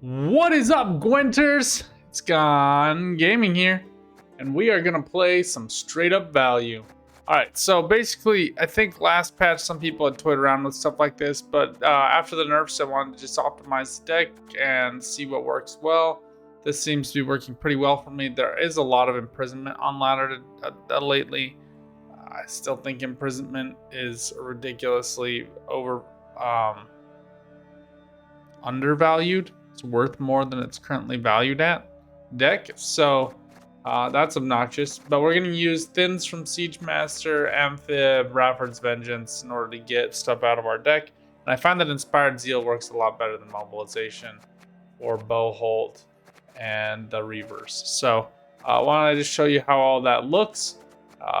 What is up, Gwenters? It's Gone Gaming here, and we are gonna play some straight up value. Alright, so basically, I think last patch some people had toyed around with stuff like this, but after the nerfs, I wanted to just optimize the deck and see what works well. This seems to be working pretty well for me. There is a lot of imprisonment on ladder lately. I still think imprisonment is ridiculously undervalued. It's worth more than it's currently valued at deck, so that's obnoxious. But we're going to use Thins from Siege Master, Amphib, Rafford's Vengeance in order to get stuff out of our deck. And I find that Inspired Zeal works a lot better than Mobilization or Bowholt and the Reavers. So why don't I just show you how all that looks.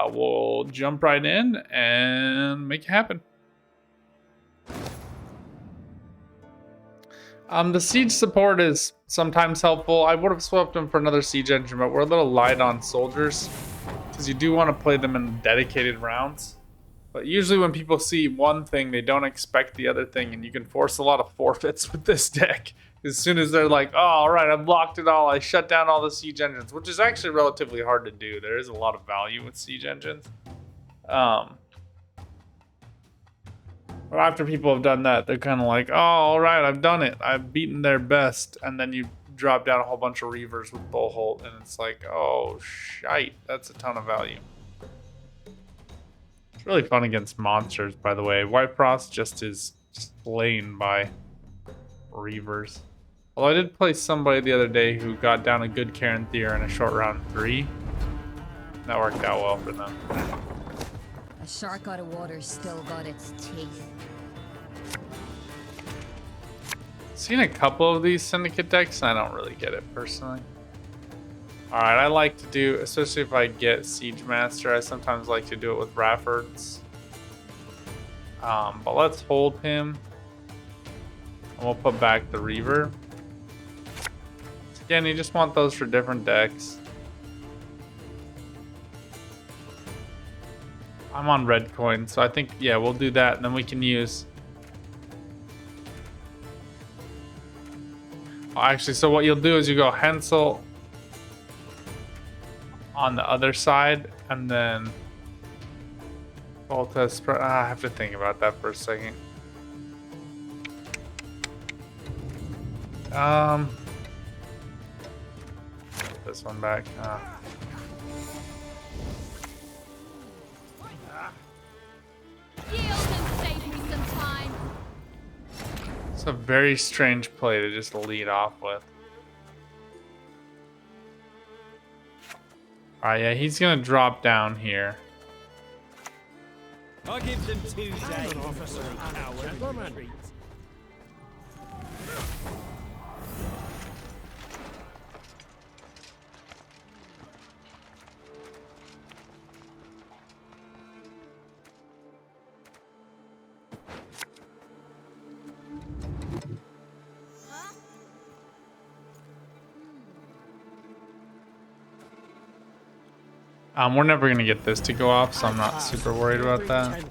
We'll jump right in and make it happen. The siege support is sometimes helpful. I would have swapped them for another siege engine, but we're a little light on soldiers because you do want to play them in dedicated rounds. But usually when people see one thing, they don't expect the other thing, and you can force a lot of forfeits with this deck. As soon as they're like, oh, all right, I've blocked it all, I shut down all the siege engines, which is actually relatively hard to do. There is a lot of value with siege engines. But after people have done that, they're kind of like, oh, all right, I've done it. I've beaten their best. And then you drop down a whole bunch of Reavers with Bowholt, and it's like, oh, shite. That's a ton of value. It's really fun against monsters, by the way. White Frost just is slain by Reavers. Although I did play somebody the other day who got down a good Karen Thier in a short round 3. That worked out well for them. A shark out of water's still got its teeth. Seen a couple of these syndicate decks, and I don't really get it personally. Alright, I like to do, especially if I get Siege Master, I sometimes like to do it with Rafford's. But let's hold him. And we'll put back the Reaver. Again, you just want those for different decks. I'm on red coin, so I think, yeah, we'll do that, and then we can use... Oh, actually, so what you'll do is you go Hensel on the other side, and then Volta. I have to think about that for a second. Put this one back. It's a very strange play to just lead off with. Alright, yeah, he's gonna drop down here. I'll give them 2 days. Officer, we're never gonna get this to go off, so I'm not super worried about that.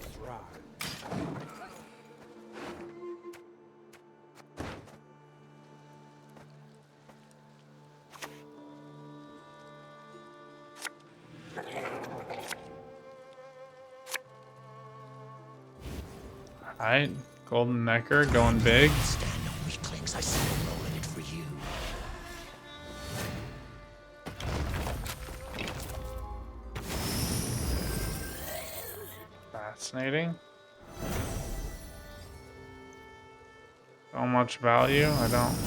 Alright, Golden Necker going big. Fascinating. So much value. I don't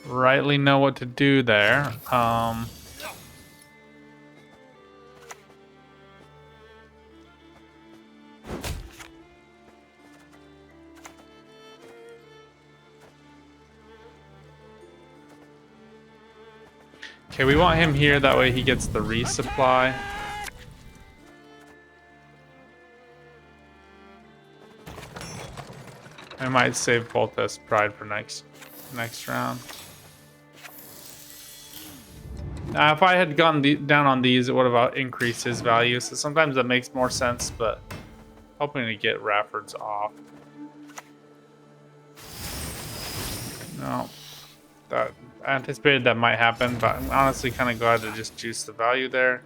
rightly know what to do there. Okay, we want him here, that way he gets the resupply. I might save Volta's Pride for next round. Now, if I had gone down on these, it would have increased his value. So sometimes that makes more sense, but hoping to get Rafford's off. anticipated that might happen, but I'm honestly kind of glad to just juice the value there.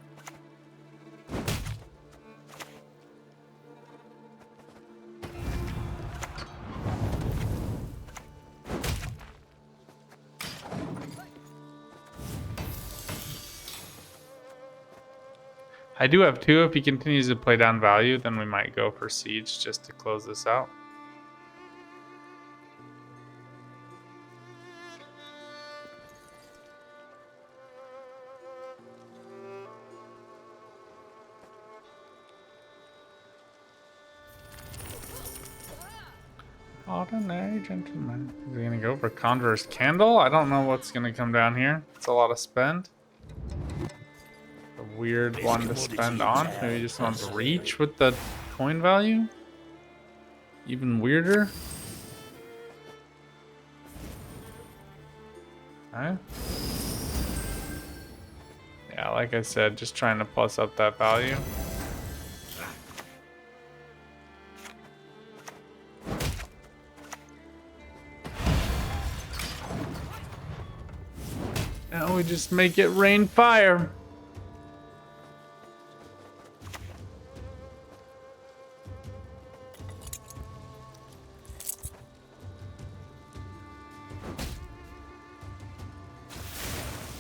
I do have 2. If he continues to play down value, then we might go for siege just to close this out. Ordinary gentleman. Is he gonna go for Conjurer's Candle? I don't know what's gonna come down here. It's a lot of spend. A weird one to spend on. Maybe just wants reach with the coin value. Even weirder. Okay. Yeah, like I said, just trying to plus up that value. Now we just make it rain fire.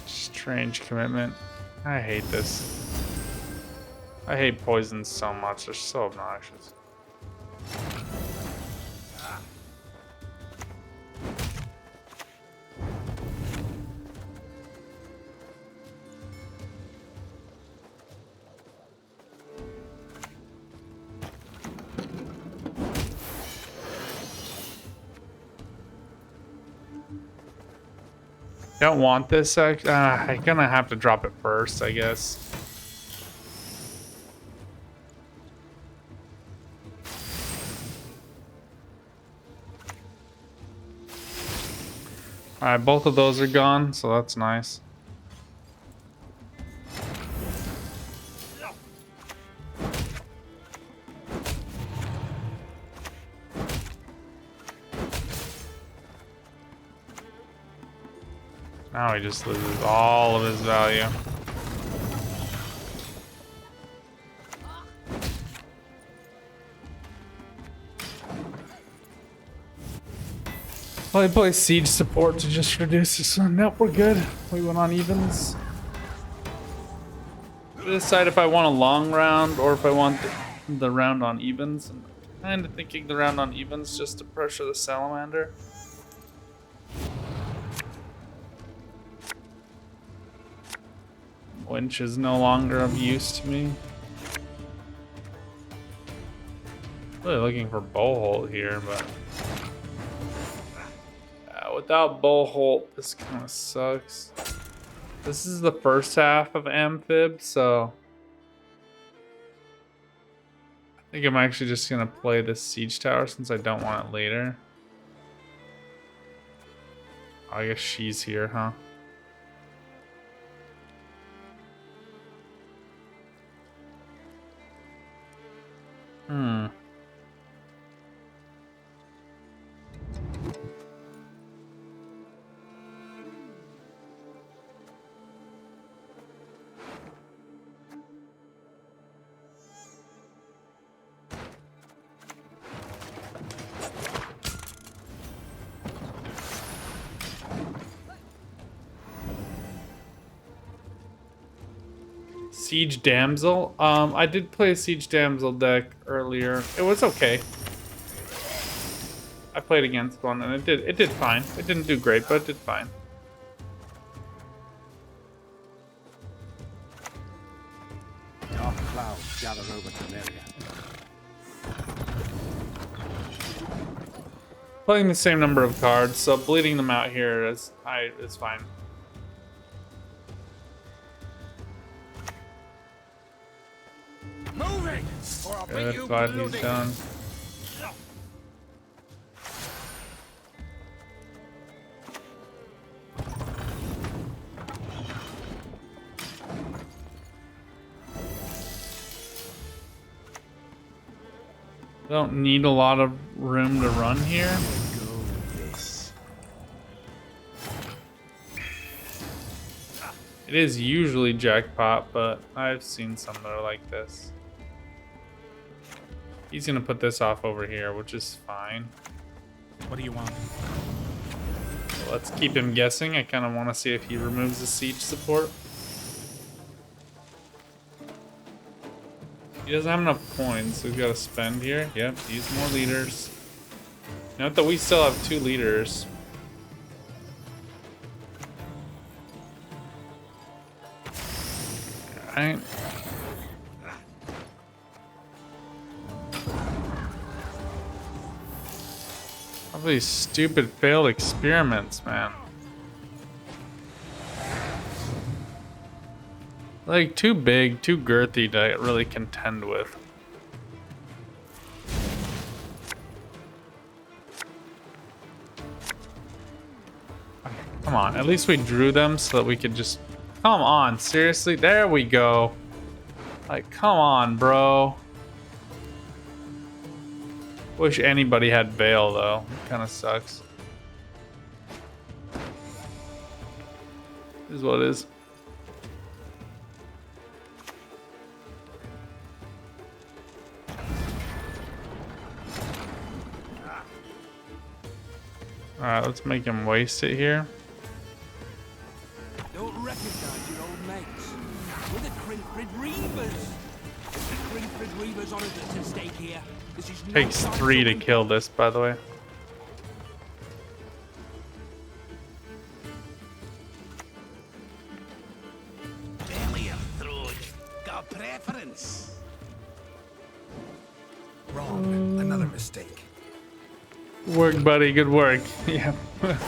Strange commitment. I hate this. I hate poisons so much. They're so obnoxious. Don't want this. I'm gonna have to drop it first, I guess. Alright, both of those are gone, so that's nice. Now he just loses all of his value. Well, I play siege support to just reduce this one. Nope, we're good. We went on evens. Decide if I want a long round or if I want the round on evens. I'm kind of thinking the round on evens just to pressure the salamander. Winch is no longer of use to me. Really looking for Bowholt here, but without Bowholt, this kind of sucks. This is the first half of Amphib, so I think I'm actually just gonna play this siege tower since I don't want it later. Oh, I guess she's here, huh? Siege Damsel. I did play a Siege Damsel deck earlier. It was okay. I played against one and it did fine. It didn't do great, but it did fine. Dark clouds gather over Temeria. Playing the same number of cards, so bleeding them out here is fine. Moving, or I'll beat Good, you glad he's bloody. done. Don't need a lot of room to run here. It is usually jackpot, but I've seen some that are like this. He's gonna put this off over here, which is fine. What do you want? So let's keep him guessing. I kind of want to see if he removes the siege support. He doesn't have enough coins, so we've got to spend here. Yep, use more leaders. Note that we still have 2 leaders. Alright. All these stupid failed experiments, man. Like, too big, too girthy to really contend with. Come on, at least we drew them so that we could just... Come on, seriously? There we go. Like, come on, bro. Wish anybody had Veil, though. It kind of sucks. Is what it is. Alright, let's make him waste it here. Don't recognize your old mates. We're the Crinkrid Reavers. The Crinkrid Reavers honor that's at stake here. This is no Takes time 3 to win. kill this, by the way. Belly of throat. Got a preference. Wrong. Another mistake. Good work, buddy. Good work. Yeah,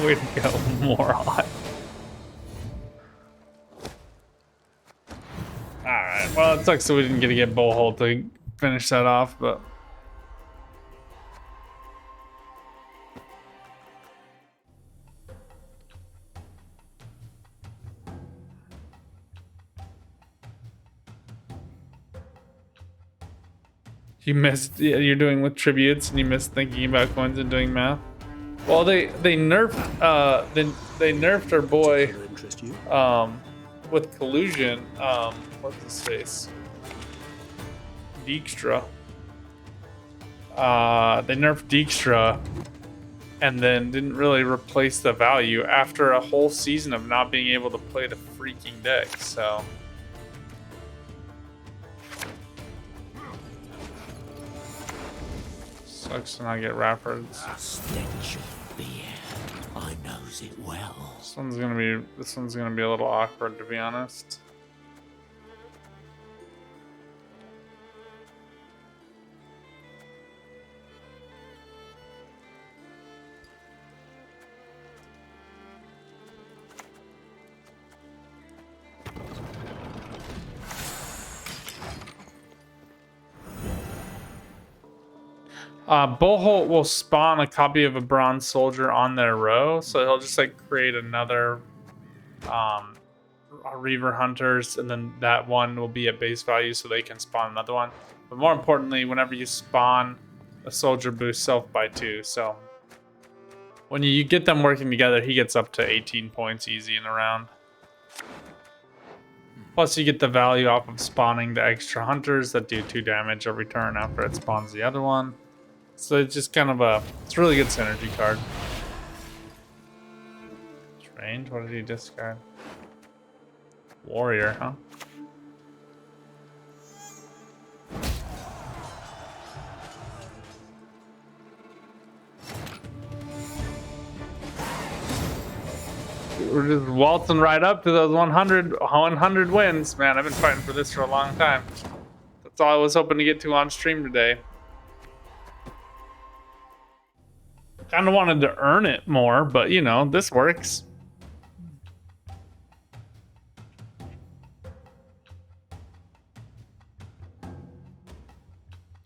way to go, moron. Alright, well, it sucks that we didn't get to get Bullhole to finish that off, but... You missed, yeah, you're doing with tributes and you missed thinking about coins and doing math. Well, they nerfed they nerfed our boy Interest you? with collusion. What's his face? Dijkstra. They nerfed Dijkstra and then didn't really replace the value after a whole season of not being able to play the freaking deck. So. Sucks to not get Raffords. Stench of beer. I knows it well. This one's gonna be a little awkward, to be honest. Bullholt will spawn a copy of a bronze soldier on their row, so he'll just like create another Reaver Hunters, and then that one will be at base value so they can spawn another one. But more importantly, whenever you spawn, a soldier boosts self by 2. So when you get them working together, he gets up to 18 points easy in a round. Plus you get the value off of spawning the extra hunters that do 2 damage every turn after it spawns the other one. So it's just kind of it's a really good synergy card. Strange, what did he discard? Warrior, huh? We're just waltzing right up to those 100 wins. Man, I've been fighting for this for a long time. That's all I was hoping to get to on stream today. Kind of wanted to earn it more, but you know, this works.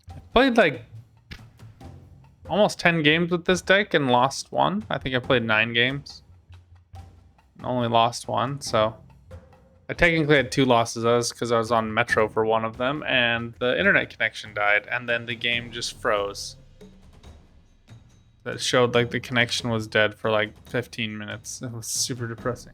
I played like almost 10 games with this deck and lost 1. I think I played 9 games. And only lost 1, so I technically had 2 losses. That was because I was on Metro for one of them and the internet connection died and then the game just froze. That showed like the connection was dead for like 15 minutes. It was super depressing.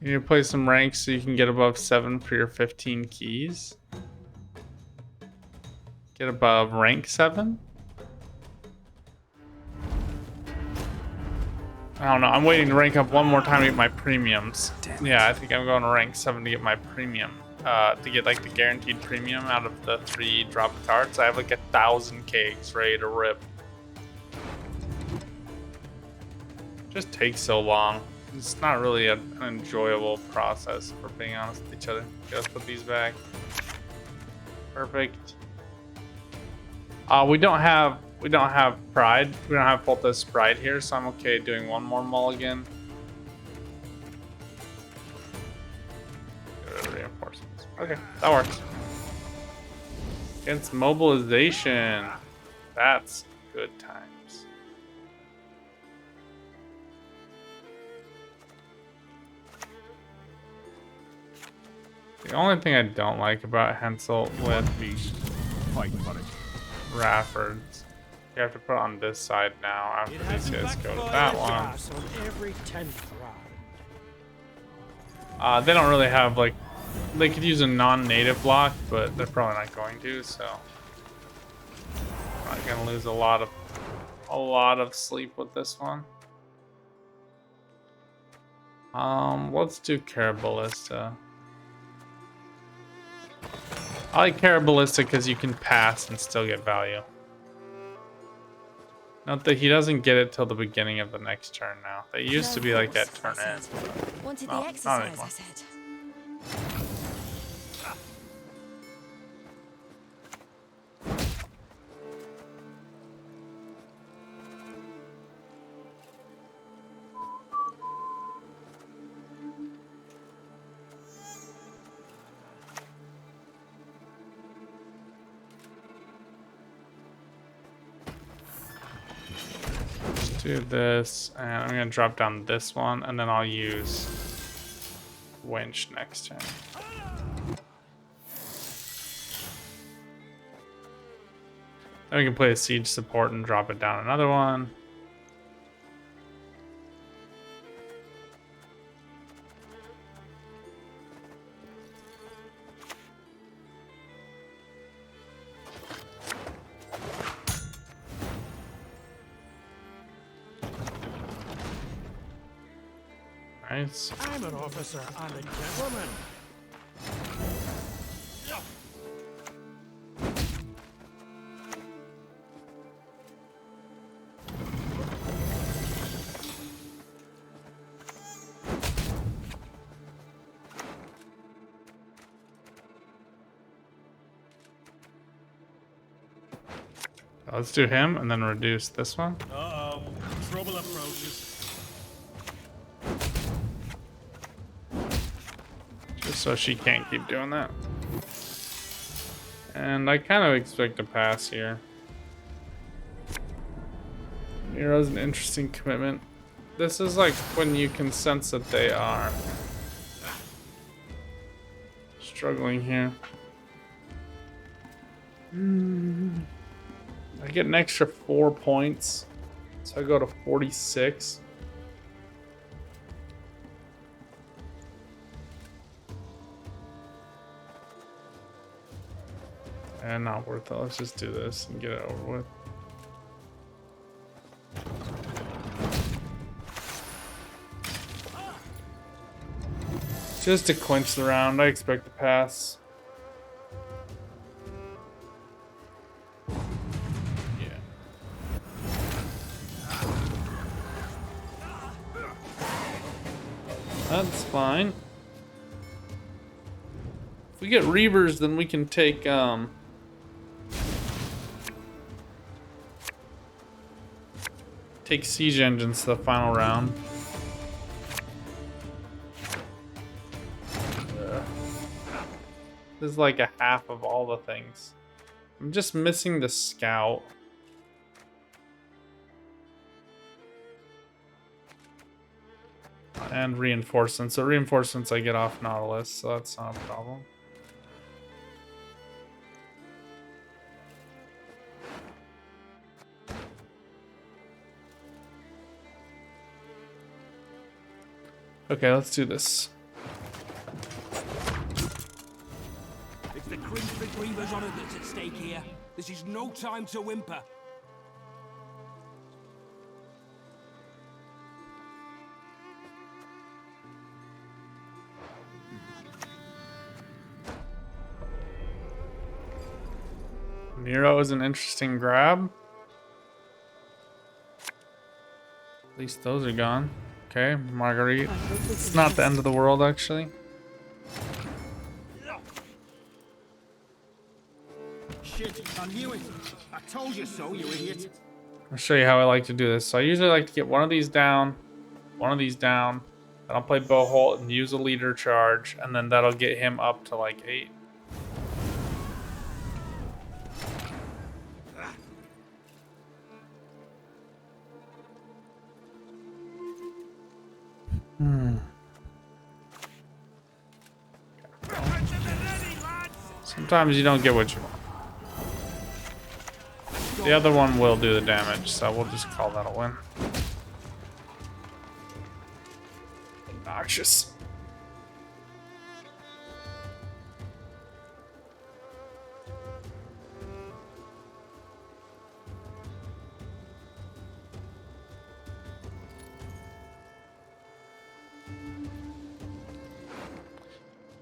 You need to play some ranks so you can get above 7 for your 15 keys. Get above rank 7? I don't know. I'm waiting to rank up one more time to get my premiums. Yeah, I think I'm going to rank 7 to get my premium. To get like the guaranteed premium out of the 3 drop cards. I have like 1,000 cakes ready to rip. Just takes so long. It's not really an enjoyable process, if we're being honest with each other. Okay, let's put these back. Perfect. We don't have pride. We don't have Polta's pride here, so I'm okay doing one more mulligan. Get rid of reinforcements. Okay, that works. Against mobilization. That's good times. The only thing I don't like about Hensel with Raffords, you have to put it on this side now after these guys go to that one. They don't really have like, they could use a non-native block, but they're probably not going to, so I'm gonna lose a lot of sleep with this one. Let's do Caraballista. I like Caraballista because you can pass and still get value. Note that he doesn't get it till the beginning of the next turn now. They used to be like that turn in. Wanted No, the not exercise, anymore. I said. Do this, and I'm gonna drop down this one, and then I'll use winch next turn. Then we can play a siege support and drop it down another one. Nice. I'm an officer and a gentleman. Let's do him and then reduce this one. Uh-oh. Trouble approaches. Just so she can't keep doing that. And I kind of expect a pass here. Nero's an interesting commitment. This is like when you can sense that they are struggling here. I get an extra 4 points, so I go to 46. And not worth it. Let's just do this and get it over with. Just to clinch the round, I expect to pass. Yeah. That's fine. If we get Reavers, then we can take take siege engines to the final round. This is like a half of all the things. I'm just missing the scout. And reinforcements. So reinforcements I get off Nautilus, so that's not a problem. Okay, let's do this. Reaver's honor that's at stake here. This is no time to whimper. Nero is an interesting grab. At least those are gone. Okay, Marguerite. It's not the end of the world, actually. Shit, I knew it. I told you so, you idiot. I'll show you how I like to do this. So I usually like to get one of these down, one of these down. Then I'll play Boholt and use a leader charge, and then that'll get him up to like 8. Sometimes you don't get what you want. The other one will do the damage, so we'll just call that a win. Obnoxious.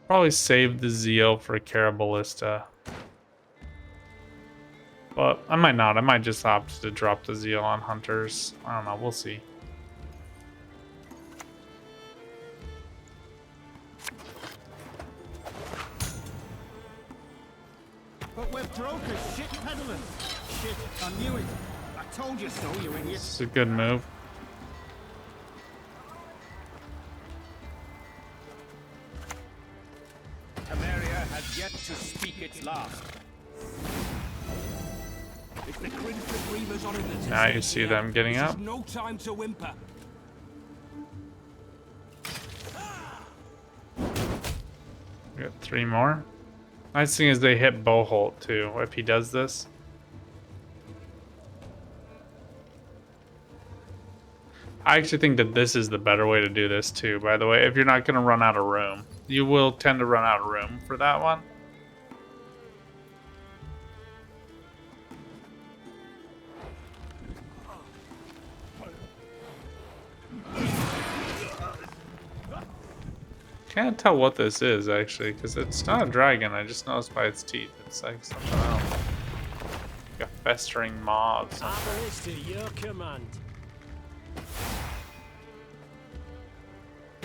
Probably save the Zeal for Caraballista. But I might not. I might just opt to drop the Zeal on Hunters. I don't know. We'll see. But we're broke as shit peddlers. Shit, I knew it. I told you so, you idiot. This is a good move. Temeria has yet to speak its last. It's the Crinford Reaver's honor that's at Now you stake see here. them getting This is up. no time to whimper. We got 3 more. Nice thing is they hit Boholt too, if he does this. I actually think that this is the better way to do this too, by the way, if you're not going to run out of room. You will tend to run out of room for that one. Can't tell what this is actually, because it's not a dragon. I just noticed by its teeth. It's like something else. Like a festering maw of something. Arbalist to your command.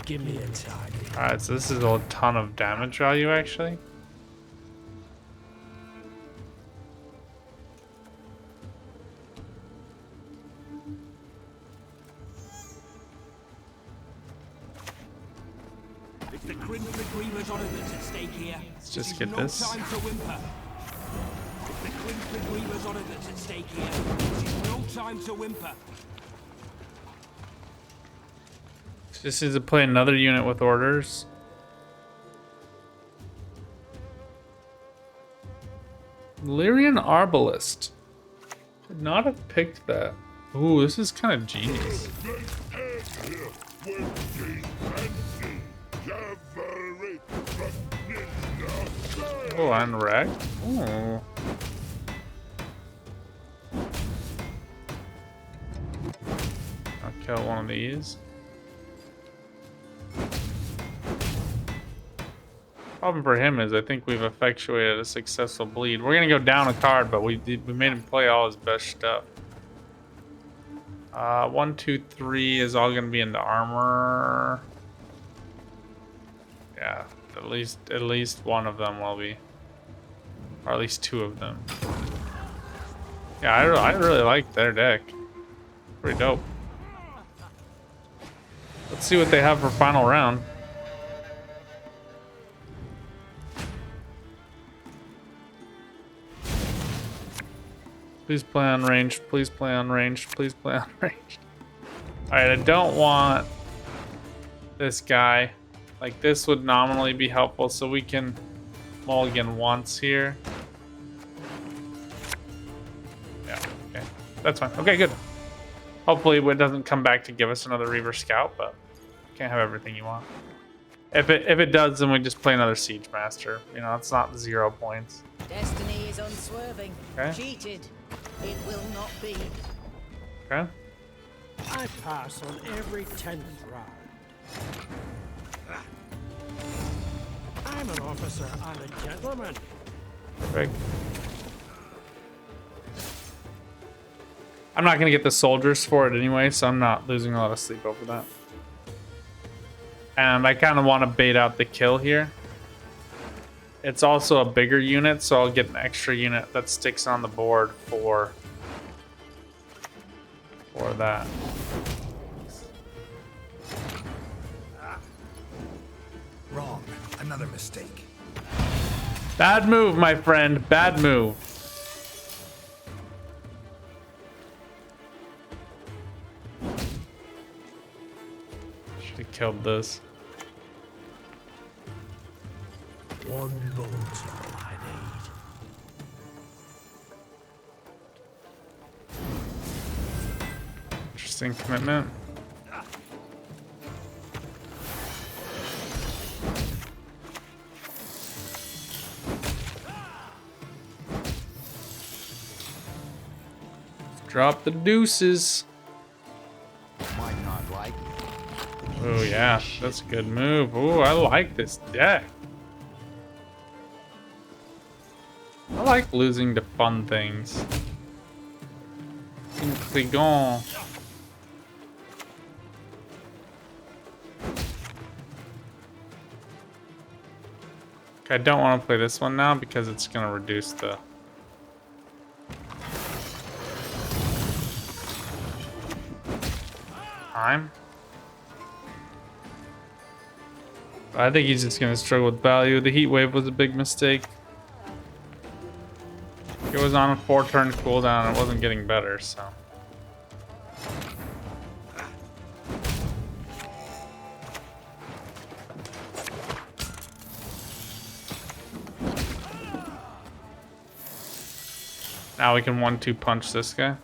Give me a target. Alright, so this is a ton of damage value actually. It's the Crinford Reaver's honor that's at stake here. Let's just This get is this. No time to whimper. It's the Crinford Reaver's honor that's at stake here. This is no time to whimper. Just needs to play another unit with orders. Lyrian Arbalist. Could not have picked that. Ooh, this is kind of genius. Oh, and wreck. Ooh. I'll kill one of these. Problem for him is I think we've effectuated a successful bleed. We're gonna go down a card, but we made him play all his best stuff. 1, 2, 3 is all gonna be into armor. Yeah, at least one of them will be, or at least 2 of them. Yeah, I really like their deck. Pretty dope. Let's see what they have for final round. Please play on ranged. Please play on ranged. Please play on ranged. Alright, I don't want this guy. Like, this would nominally be helpful, so we can mulligan once here. Yeah, okay. That's fine. Okay, good. Hopefully it doesn't come back to give us another Reaver Scout, but can't have everything you want. If it does, then we just play another Siege Master. You know, it's not 0 points. Destiny is unswerving. Okay. Cheated. It will not be. Okay. I pass on every 10th round. I'm an officer and a gentleman. Perfect. I'm not gonna get the soldiers for it anyway, so I'm not losing a lot of sleep over that. And I kind of want to bait out the kill here. It's also a bigger unit, so I'll get an extra unit that sticks on the board for that. Wrong. Another mistake. Bad move, my friend. Bad move. Should have killed this. One bolt I need. Interesting commitment. Drop the deuces. Might not like. Oh yeah, that's a good move. Oh, I like this deck. I like losing to fun things. Intriguant. Okay, I don't want to play this one now because it's going to reduce the... time. I think he's just going to struggle with value. The heat wave was a big mistake. It was on a 4-turn cooldown and it wasn't getting better, so. Now we can 1-2 punch this guy.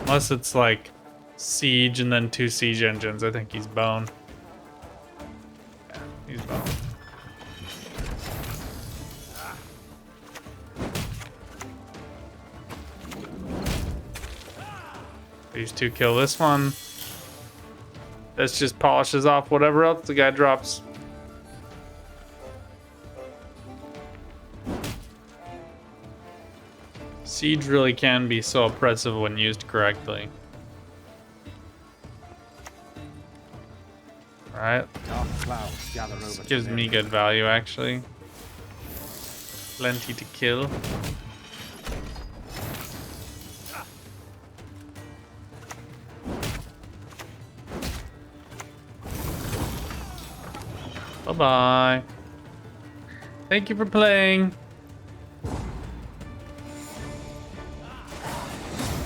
Unless it's like siege and then 2 siege engines, I think he's bone. Yeah, he's bone. These 2 kill this one. This just polishes off whatever else the guy drops. Siege really can be so oppressive when used correctly. Alright. Dark clouds gather over. This gives me good value, actually. Plenty to kill. Bye-bye. Thank you for playing.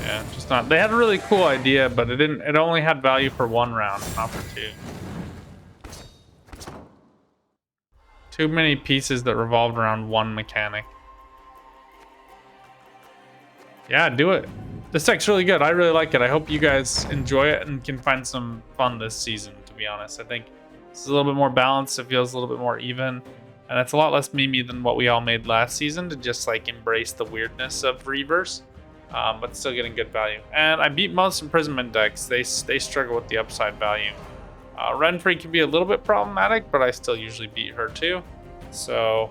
Yeah, just not. They had a really cool idea, but it only had value for 1 round, not for 2. Too many pieces that revolved around 1 mechanic. Yeah, do it. This deck's really good. I really like it. I hope you guys enjoy it and can find some fun this season, to be honest. I think this is a little bit more balanced. It feels a little bit more even. And it's a lot less memey than what we all made last season to just like embrace the weirdness of Reavers. But still getting good value. And I beat most imprisonment decks. They struggle with the upside value. Renfrey can be a little bit problematic, but I still usually beat her too. So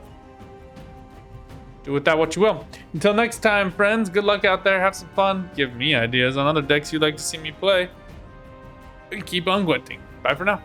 do with that what you will. Until next time, friends, good luck out there. Have some fun. Give me ideas on other decks you'd like to see me play. And keep on gwenting. Bye for now.